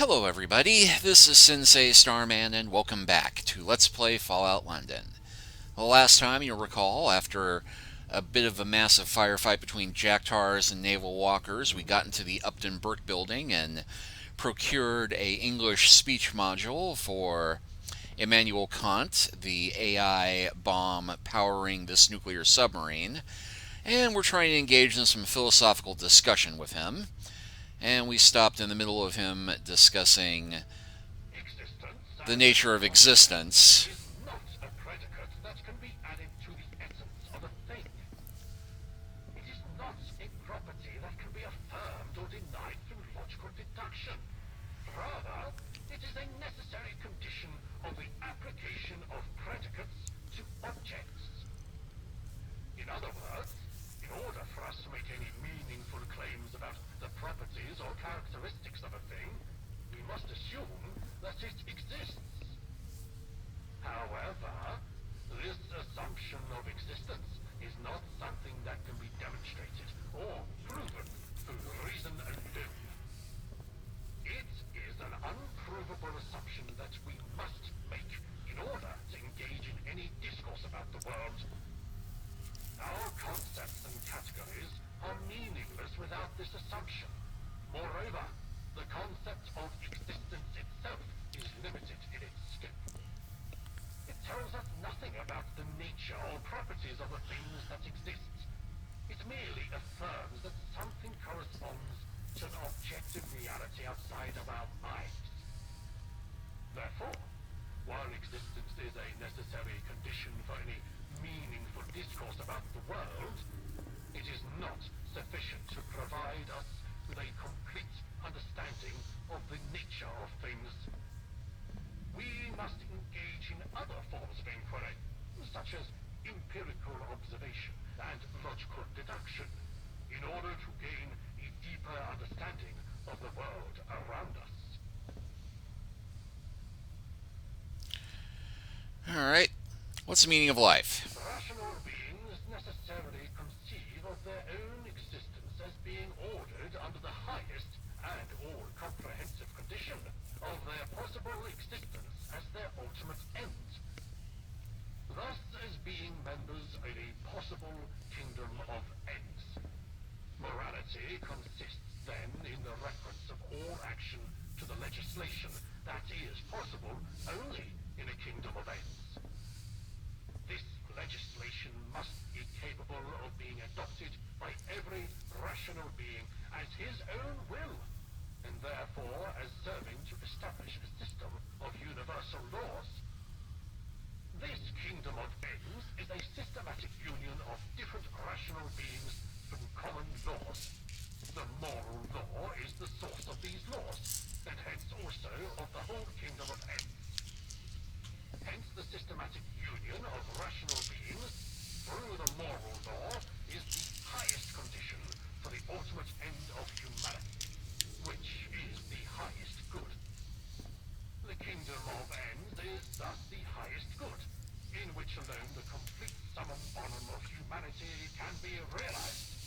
Hello everybody, this is Sensei Starman and welcome back to Let's Play Fallout London. The last time, you'll recall, after a bit of a massive firefight between Jacktars and naval walkers, we got into the Upton Burke building and procured a English speech module for Immanuel Kant, the AI bomb powering this nuclear submarine, and we're trying to engage in some philosophical discussion with him. And we stopped in the middle of him discussing the nature of existence. Is not a predicate that can be added to the essence of a thing. It is not a property that can be affirmed or denied through logical deduction. Rather, it is a necessary condition of the application of predicates to objects. In other words, in order for us to make any meaningful claims about the properties or characteristics of a thing, we must assume that it exists. However, this assumption of existence is not something that can be demonstrated or proven through reason alone. It is an unprovable assumption that we must make in order to engage in any discourse about the world. Our concepts and categories are meaningless without this assumption. Moreover, the concept of existence itself is limited in its scope. It tells us nothing about the nature or properties of the things that exist. It merely affirms that something corresponds to an objective reality outside of our minds. Therefore, while existence is a necessary condition for any meaningful discourse about the world, it is not sufficient to provide us with a complete understanding of the nature of things. We must engage in other forms of inquiry, such as empirical observation and logical deduction, in order to gain a deeper understanding of the world around us. Alright, what's the meaning of life? Rational beings necessarily conceive of their own existence as being ordered under the highest and all-comprehensive condition of their possible existence as their ultimate end. Thus, as being members of a possible kingdom of ends. Morality consists then in the reference of all action to the legislation that is possible only in a kingdom of ends. This legislation must be capable of being adopted by every rational being as his own will, and therefore as serving to establish a system of universal laws. This kingdom of ends is a systematic union of different rational beings through common laws. The moral law is the source of these laws, and hence also of the whole kingdom of ends. Hence the systematic union of rational beings through the moral law is the highest condition for the ultimate end of humanity, which is the highest good. The kingdom of ends is thus the highest good, in which alone the complete summum bonum of humanity can be realized.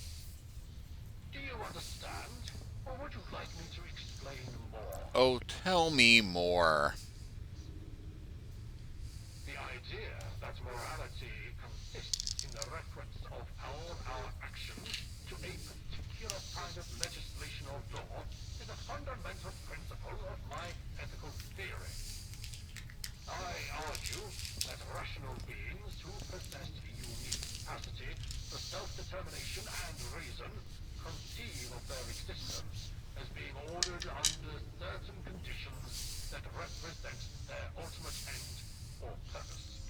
Do you understand, or would you like me to explain more? Oh, tell me more. The idea that morality consists in the reference of all our actions to a particular kind of legislation or law is a fundamental principle of my ethical theory. I argue that rational beings who possess a unique capacity for self-determination and reason conceive of their existence as being ordered under certain conditions that represent their ultimate end or purpose.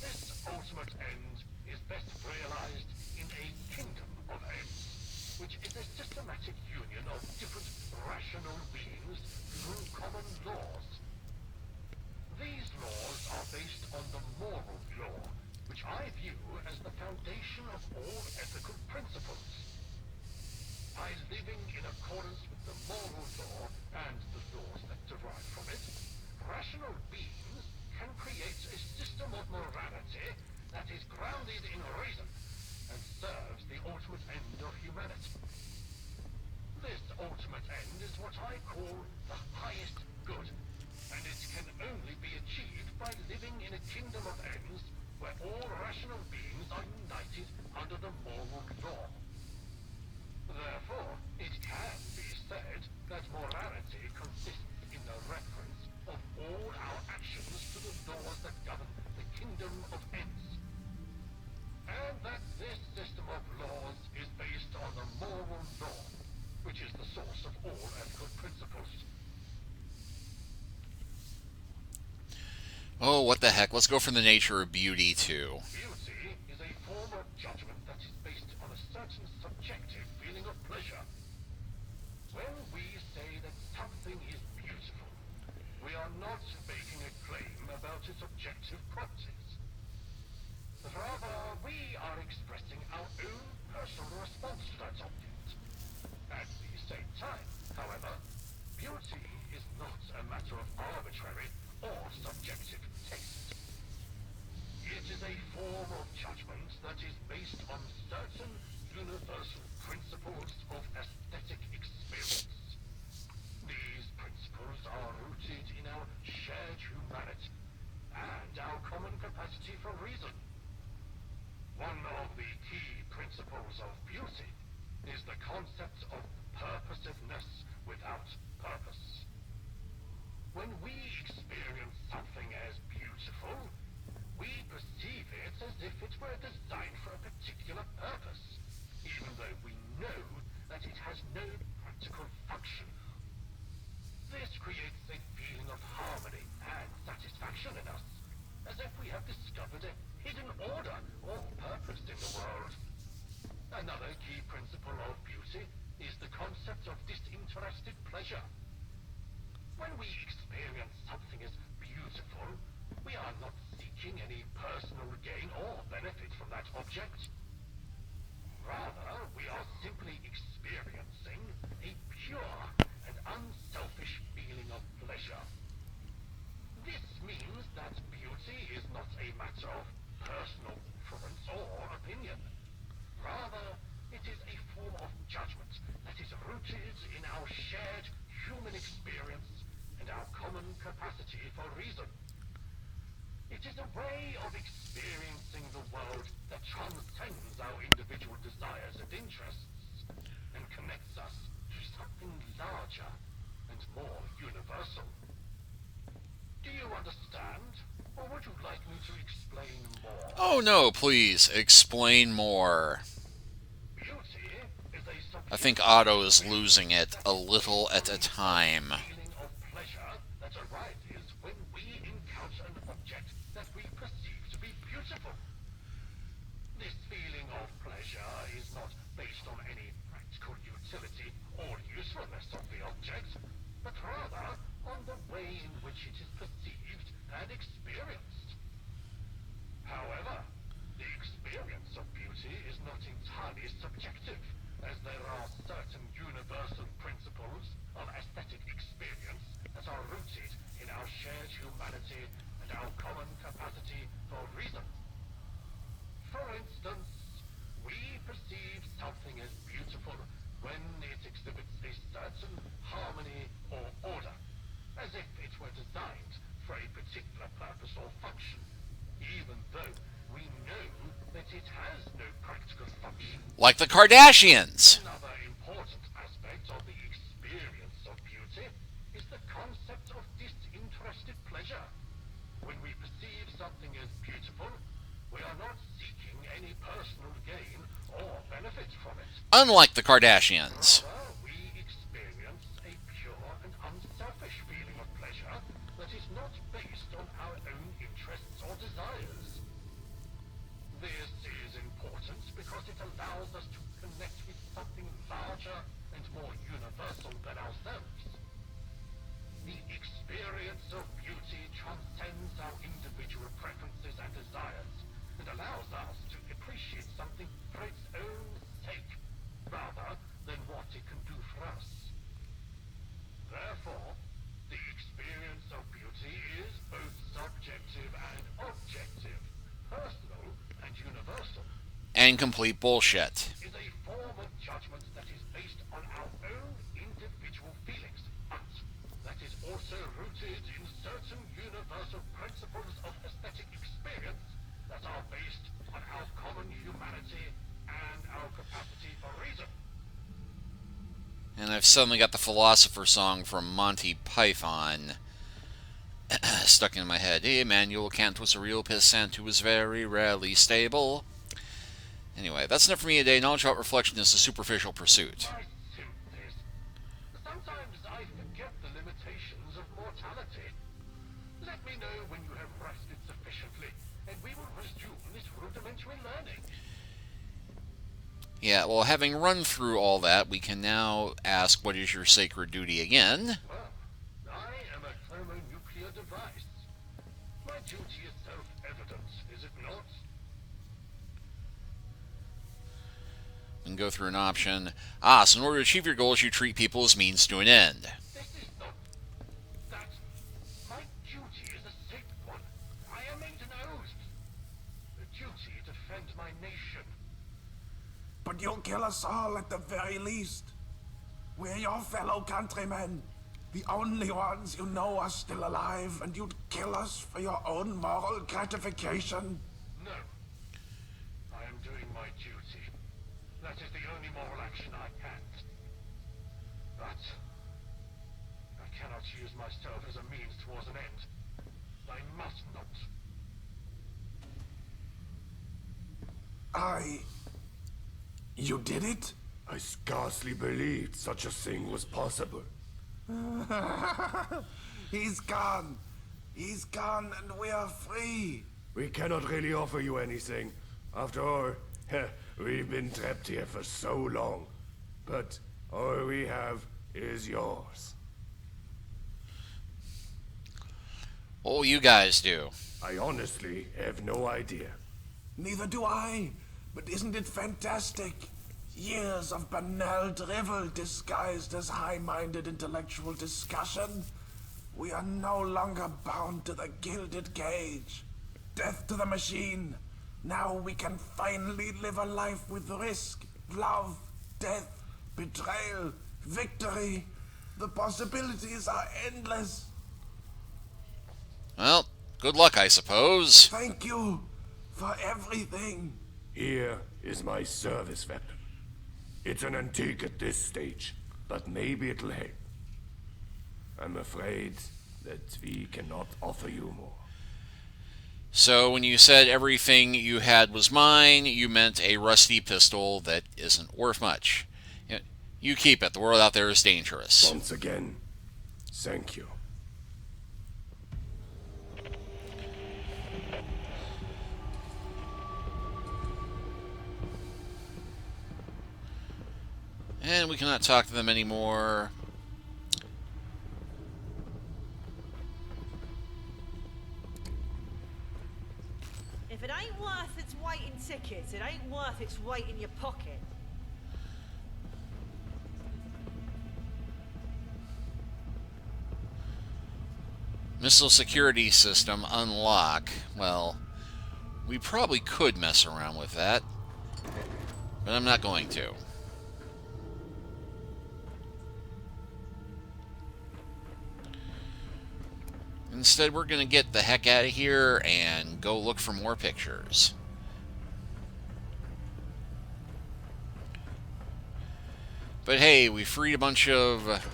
This ultimate end is best realized in a kingdom of ends, which is a systematic union of different rational beings through common laws. These laws are based on the moral law, which I view as the foundation of all ethical principles. By living in accordance with the moral law and the laws that derive from it, rational beings can create a system of morality that is grounded in reason and serves the ultimate end of humanity. This ultimate end is what I call the Oh, what the heck? Let's go from the nature of beauty too. Beauty is a form of judgment that is based on a certain subjective feeling of pleasure. When we say that something is beautiful, we are not making a claim about its objective properties. Rather, we are expressing our own personal response to that object. At the same time, however, beauty is not a matter of arbitrary or subjective taste. It is a form of judgment that is based on certain universal principles of aesthetic experience. These principles are rooted in our shared humanity and our common capacity for reason. One of the key principles of beauty is the concept of purposiveness without purpose. When we experience something as beautiful, we perceive it as if it were designed for a particular purpose, even though we know that it has no practical function. This creates a feeling of harmony and satisfaction in us, as if we have discovered a hidden order or purpose in the world. Another key principle of beauty is the concept of disinterested pleasure. When we experience something as beautiful, we are not seeking any personal gain or benefit from that object. Rather, we are simply experiencing a pure and unselfish feeling of pleasure. This means that beauty is not a matter of personal preference or opinion. Rather, it is a form of judgment that is rooted in our shared human experience and our common capacity for reason. It is a way of experiencing the world that transcends our individual desires and interests and connects us to something larger and more universal. Do you understand? Or would you like me to explain more? Oh no, please explain more. Beauty is a I think subjective Otto is losing experience it that a is little based at on a a certain time. feeling of pleasure that arises when we encounter an object that we perceive to be beautiful. This feeling of pleasure is not based on any practical utility or usefulness of the object, but rather on the way in which it is perceived and experienced. However, the experience of beauty is not entirely subjective, as there are certain universal principles of aesthetic experience that are rooted in our shared humanity and our common capacity for reason. For instance, we perceive something as beautiful when it exhibits a certain harmony or order, as if it were designed for a particular purpose or function, even though we know that it has no practical function. Like the Kardashians. Another important aspect of the experience of beauty is the concept of disinterested pleasure. When we perceive something as beautiful, we are not seeking any personal gain or benefit from it. Unlike the Kardashians. Rather, we experience a pure and unselfish feeling of pleasure that is not based on our own interests or desires. This is important because it allows us to connect with something larger and more universal than ourselves. The experience of beauty transcends our individual preferences and desires and allows us to appreciate something for its own sake, rather than what it can do for us. Therefore, the experience of beauty is both subjective and objective, personal and universal. And complete bullshit. Is a form of judgment that is based on our own individual feelings, but that is also rooted in certain universal principles of aesthetic experience that are based on our common humanity and our capacity for reason. And I've suddenly got the Philosopher song from Monty Python stuck in my head. Immanuel Kant was a real pissant who was very rarely stable. Anyway, that's enough for me today. Knowledge without reflection is a superficial pursuit. My sympathies. Sometimes I forget the limitations of mortality. Let me know when you have rested sufficiently, and we will resume this rudimentary learning. Yeah, well, having run through all that, we can now ask what is your sacred duty again? Well, I am a thermonuclear device. My duty is self-evident, is it not? And go through an option. So in order to achieve your goals, you treat people as means to an end. This is not that. My duty is a sacred one. I am made an oath. The duty to defend my nation. But you'll kill us all at the very least. We're your fellow countrymen. The only ones you know are still alive, and you'd kill us for your own moral gratification. No. I am doing my duty. That is the only moral action I can. But I cannot use myself as a means towards an end. I must not. You did it? I scarcely believed such a thing was possible. He's gone. He's gone, and we are free. We cannot really offer you anything. After all, we've been trapped here for so long. But all we have is yours. What will you guys do? I honestly have no idea. Neither do I. But isn't it fantastic? Years of banal drivel disguised as high-minded intellectual discussion. We are no longer bound to the gilded cage. Death to the machine. Now we can finally live a life with risk, love, death, betrayal, victory. The possibilities are endless. Well, good luck, I suppose. Thank you for everything. Here is my service weapon. It's an antique at this stage, but maybe it'll help. I'm afraid that we cannot offer you more. So when you said everything you had was mine, you meant a rusty pistol that isn't worth much. You keep it. The world out there is dangerous. Once again, thank you. And we cannot talk to them anymore. If it ain't worth its weight in tickets, it ain't worth its weight in your pocket. Missile security system unlock. Well, we probably could mess around with that, but I'm not going to. Instead, we're going to get the heck out of here and go look for more pictures. But hey, we freed a bunch of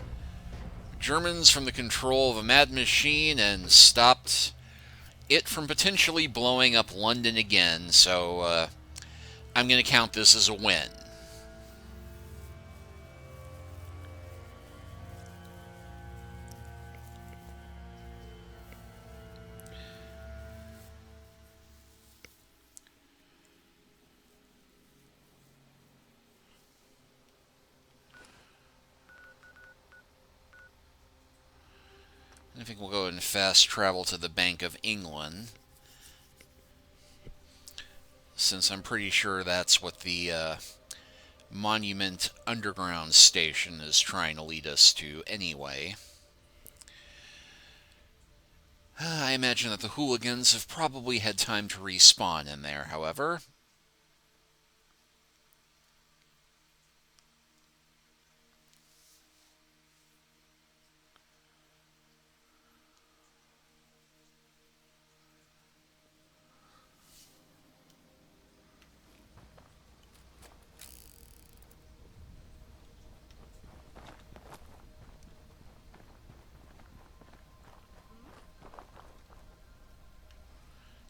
Germans from the control of a mad machine and stopped it from potentially blowing up London again, so I'm going to count this as a win. I think we'll go and fast travel to the Bank of England, since I'm pretty sure that's what the Monument Underground Station is trying to lead us to anyway. I imagine that the hooligans have probably had time to respawn in there, however.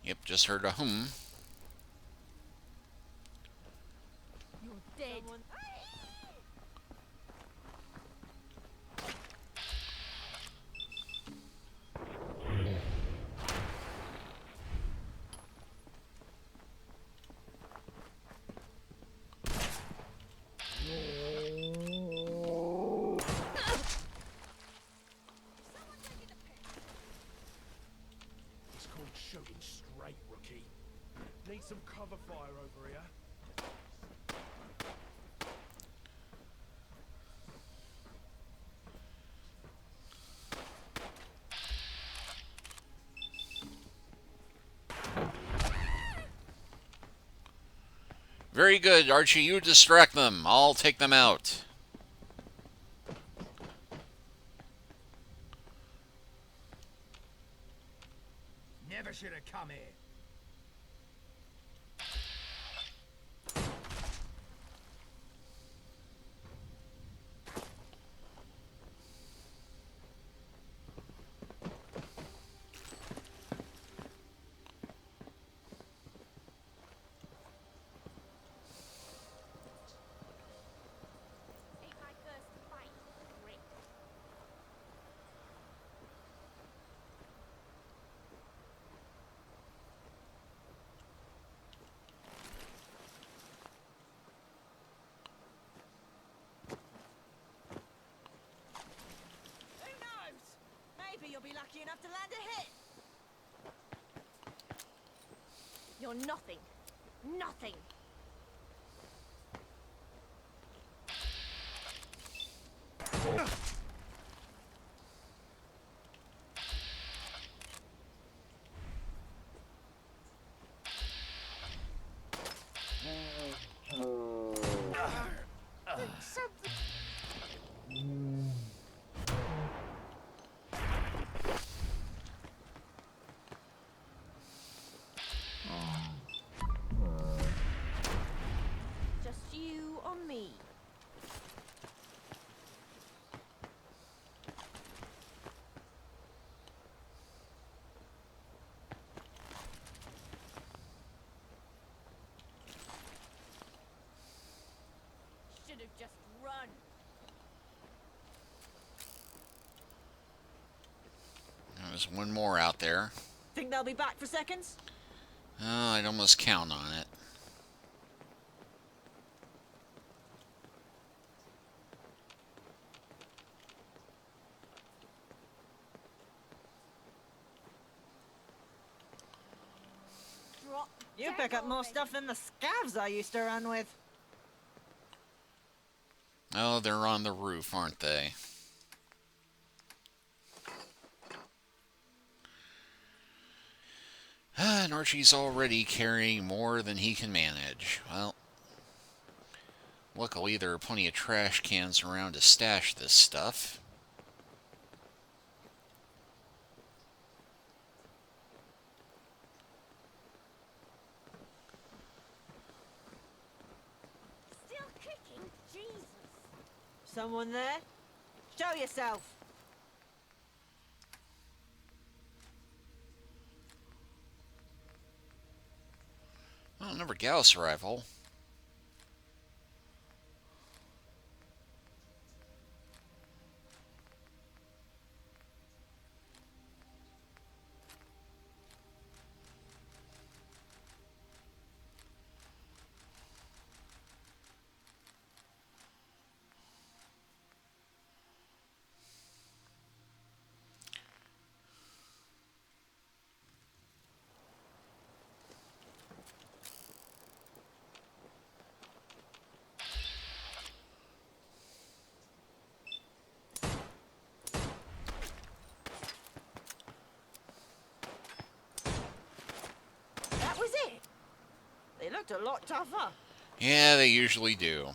Yep, just heard a hum. You're dead. fucking straight, rookie. Need some cover fire over here. Very good, Archie. You distract them. I'll take them out. Never should have come here. Ain't my first fight. Great. Who knows? Maybe you'll be lucky enough to land a hit. You're nothing. Nothing. Just you or me? Should have just run. There's one more out there. Think they'll be back for seconds? Oh, I'd almost count on it. Drop. You dead pick up more already. stuff than the scavs I used to run with. Oh, they're on the roof, aren't they? And Archie's already carrying more than he can manage. Well, luckily there are plenty of trash cans around to stash this stuff. Still kicking? Jesus. Someone there? Show yourself. Oh, another Gauss rifle. That was it. They looked a lot tougher. Yeah, they usually do.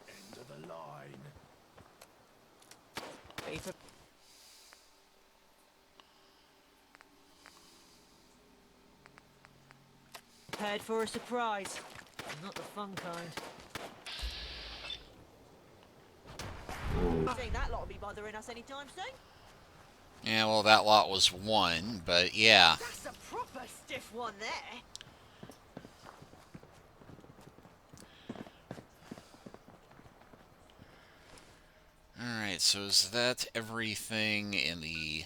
End of the line. Be prepared for a surprise. Not the fun kind. Think that lot will be bothering us anytime soon. Yeah, well, that lot was one, but yeah. That's a proper stiff one there. Alright, so is that everything in the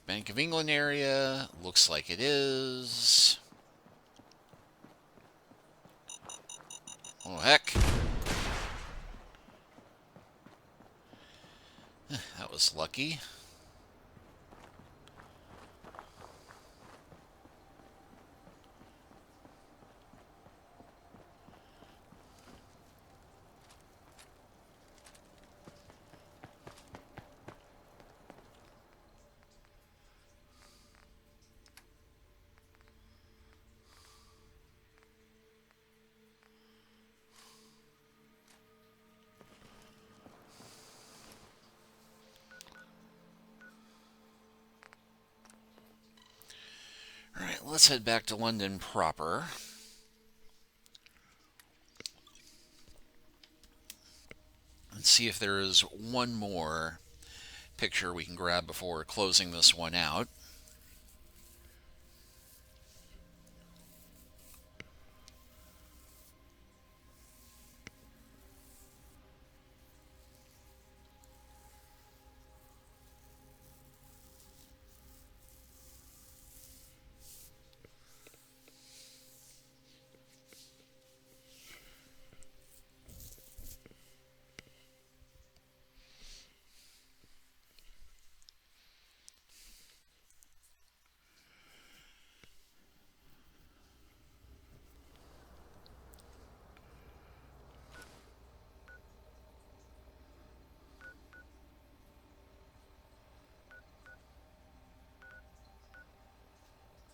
Bank of England area? Looks like it is. Oh, heck. That was lucky. Alright, let's head back to London proper. And see if there is one more picture we can grab before closing this one out.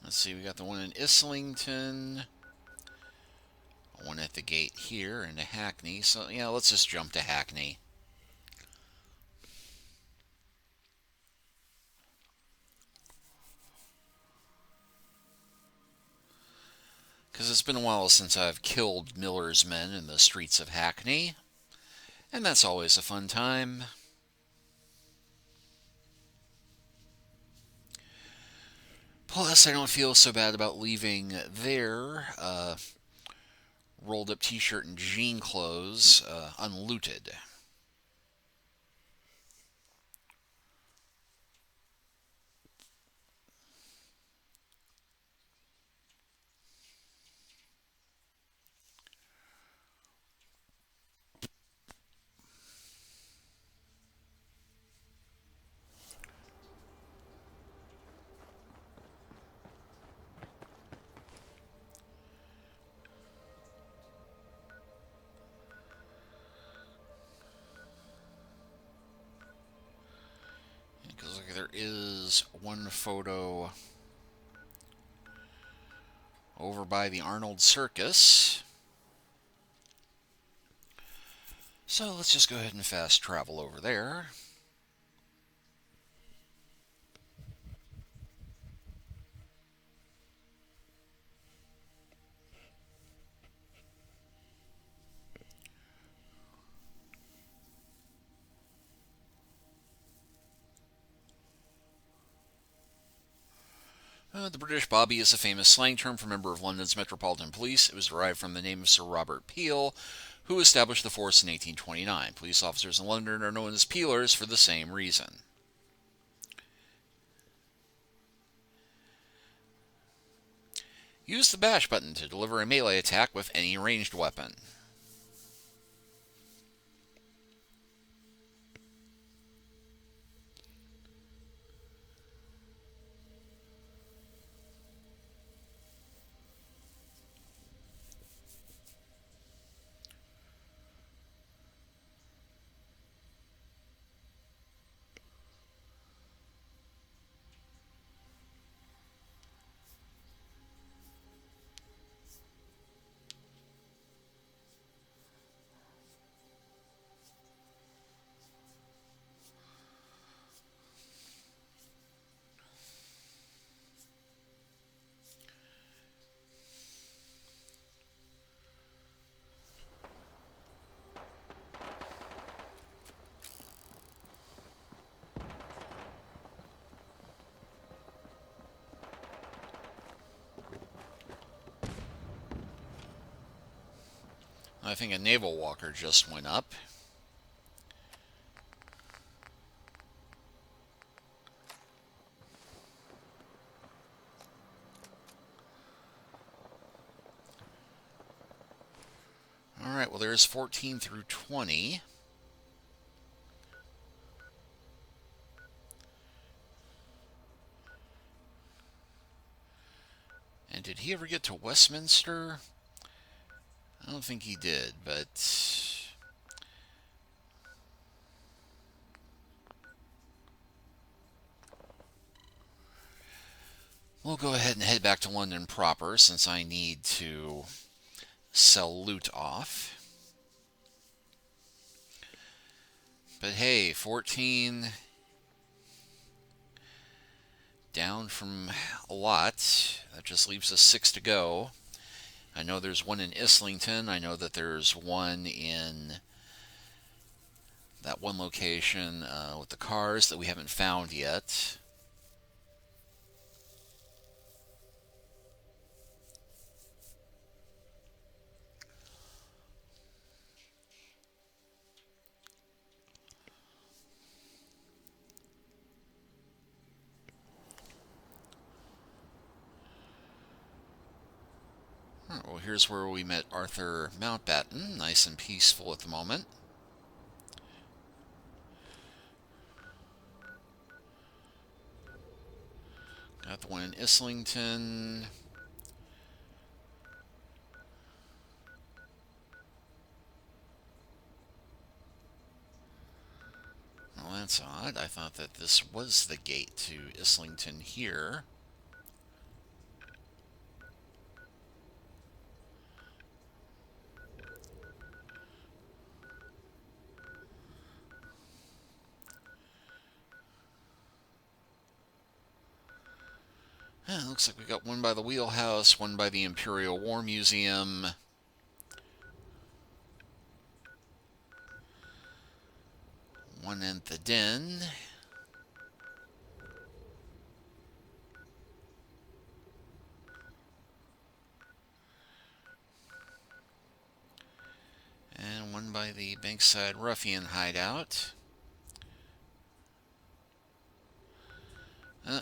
Let's see, we got the one in Islington, one at the gate here into Hackney. So, yeah, let's just jump to Hackney. Because it's been a while since I've killed Miller's men in the streets of Hackney. And that's always a fun time. Plus, I don't feel so bad about leaving their rolled up t-shirt and jean clothes unlooted. Because there is one photo over by the Arnold Circus. So let's just go ahead and fast travel over there. The British Bobby is a famous slang term for a member of London's Metropolitan Police. It was derived from the name of Sir Robert Peel, who established the force in 1829. Police officers in London are known as peelers for the same reason. Use the bash button to deliver a melee attack with any ranged weapon. I think a naval walker just went up. Alright, well there's 14 through 20. And did he ever get to Westminster? I don't think he did, but we'll go ahead and head back to London proper since I need to sell loot off. But hey, 14 down from a lot. That just leaves us 6 to go. I know there's one in Islington. I know that there's one in that one location with the cars that we haven't found yet. Well, here's where we met Arthur Mountbatten. Nice and peaceful at the moment. Got the one in Islington. Well, that's odd. I thought that this was the gate to Islington here. Looks like we got one by the Wheelhouse, one by the Imperial War Museum. One at the Den. And one by the Bankside Ruffian hideout.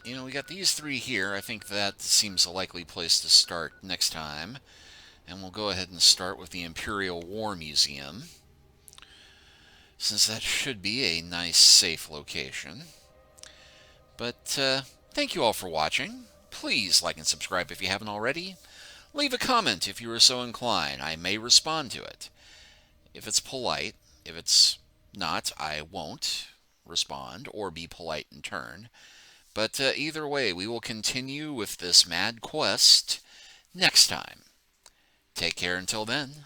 We got these 3 here. I think that seems a likely place to start next time. And we'll go ahead and start with the Imperial War Museum, since that should be a nice, safe location. But thank you all for watching. Please like and subscribe if you haven't already. Leave a comment if you are so inclined. I may respond to it, if it's polite. If it's not, I won't respond or be polite in turn. But either way, we will continue with this mad quest next time. Take care until then.